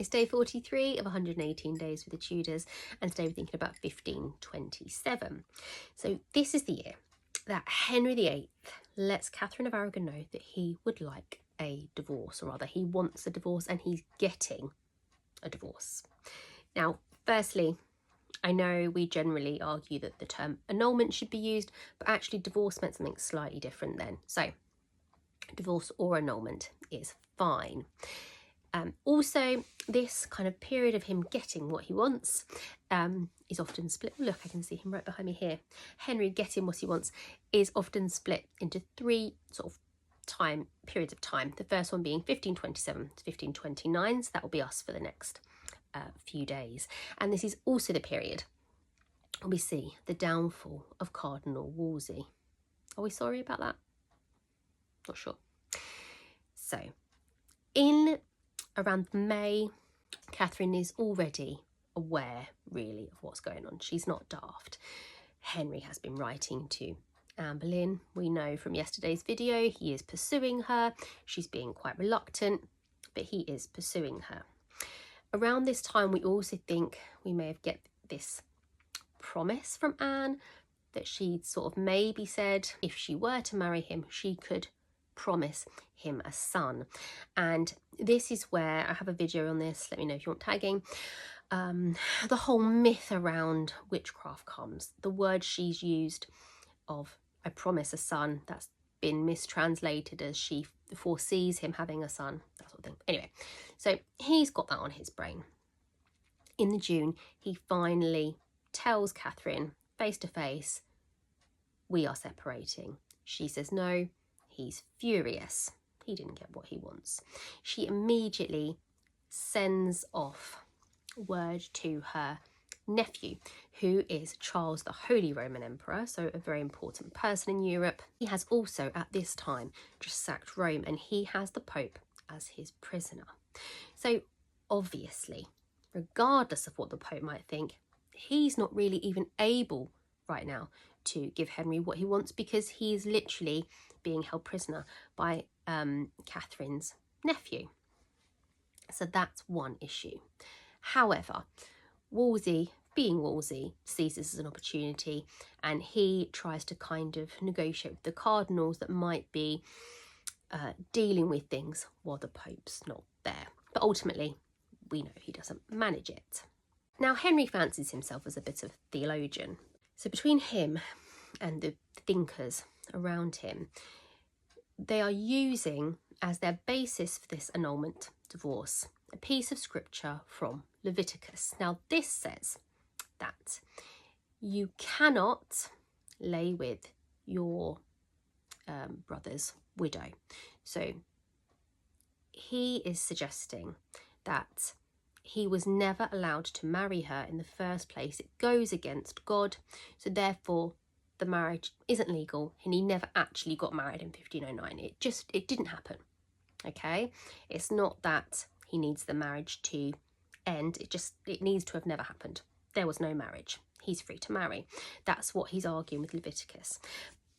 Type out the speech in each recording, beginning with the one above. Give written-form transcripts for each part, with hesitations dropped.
It's day 43 of 118 days with the Tudors, and today we're thinking about 1527. So this is the year that Henry VIII lets Catherine of Aragon know that he would like a divorce, or rather he wants a divorce and he's getting a divorce. Now, firstly, I know we generally argue that the term annulment should be used, but actually divorce meant something slightly different then. So divorce or annulment is fine. Also, this kind of period of him getting what he wants is often split. Look, I can see him right behind me here. Henry getting what he wants is often split into three sort of periods of time. The first one being 1527 to 1529, so that will be us for the next few days. And this is also the period when we see the downfall of Cardinal Wolsey. Are we sorry about that? Not sure. So, in around May, Catherine is already aware, really, of what's going on. She's not daft. Henry has been writing to Anne Boleyn. We know from yesterday's video he is pursuing her. She's being quite reluctant, but he is pursuing her. Around this time, we also think we may have get this promise from Anne that she'd sort of maybe said if she were to marry him, she could promise him a son. And this is where I have a video on this, let me know if you want tagging. The whole myth around witchcraft comes. The word she's used of I promise a son, that's been mistranslated as she foresees him having a son, that sort of thing. Anyway, so he's got that on his brain. In the June, he finally tells Catherine face to face, we are separating. She says no. He's furious. He didn't get what he wants. She immediately sends off word to her nephew, who is Charles the Holy Roman Emperor, so a very important person in Europe. He has also at this time just sacked Rome, and he has the Pope as his prisoner. So obviously, regardless of what the Pope might think, he's not really even able right now to give Henry what he wants, because he's literally being held prisoner by Catherine's nephew. So that's one issue. However, Wolsey, being Wolsey, sees this as an opportunity, and he tries to kind of negotiate with the cardinals that might be dealing with things while the Pope's not there. But ultimately, we know he doesn't manage it. Now, Henry fancies himself as a bit of theologian. So between him and the thinkers around him, they are using as their basis for this annulment divorce a piece of scripture from Leviticus. Now, this says that you cannot lay with your brother's widow. So he is suggesting that he was never allowed to marry her in the first place. It goes against God, so therefore the marriage isn't legal, and he never actually got married in 1509. It didn't happen. Okay, it's not that he needs the marriage to end, it needs to have never happened. There was no marriage. He's free to marry. That's what he's arguing with Leviticus.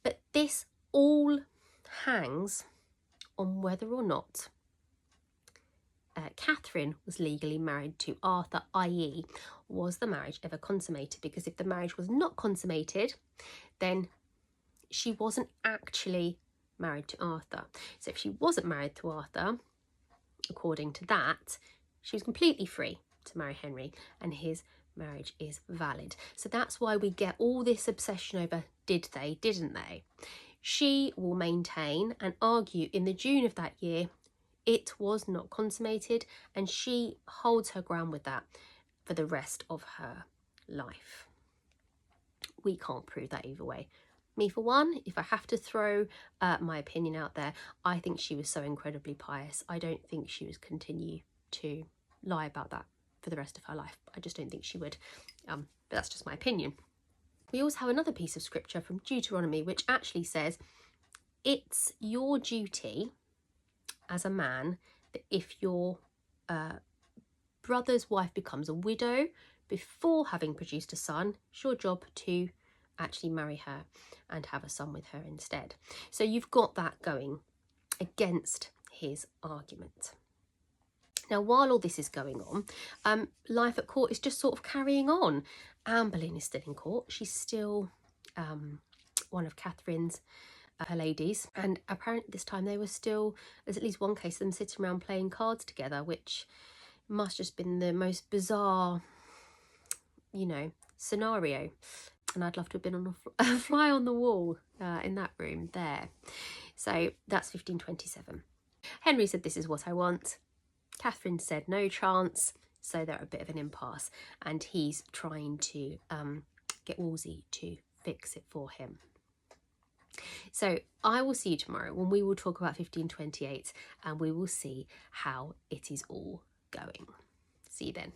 But this all hangs on whether or not Catherine was legally married to Arthur, i.e. was the marriage ever consummated? Because if the marriage was not consummated, then she wasn't actually married to Arthur. So if she wasn't married to Arthur, according to that, she was completely free to marry Henry, and his marriage is valid. So that's why we get all this obsession over did they, didn't they? She will maintain and argue in the June of that year it was not consummated, and she holds her ground with that for the rest of her life. We can't prove that either way. Me, for one, if I have to throw my opinion out there, I think she was so incredibly pious. I don't think she would continue to lie about that for the rest of her life. I just don't think she would. But that's just my opinion. We also have another piece of scripture from Deuteronomy, which actually says it's your duty as a man that if your brother's wife becomes a widow before having produced a son, it's your job to actually marry her and have a son with her instead. So you've got that going against his argument. Now, while all this is going on, life at court is just sort of carrying on. Anne Boleyn is still in court. She's still one of Catherine's her ladies, and apparently this time they were still, there's at least one case of them sitting around playing cards together, which must just been the most bizarre, you know, scenario. And I'd love to have been on a fly on the wall in that room there. So that's 1527. Henry said, "This is what I want." Catherine said, "No chance." So they're at a bit of an impasse, and he's trying to get Wolsey to fix it for him. So I will see you tomorrow when we will talk about 1528, and we will see how it is all going. See you then.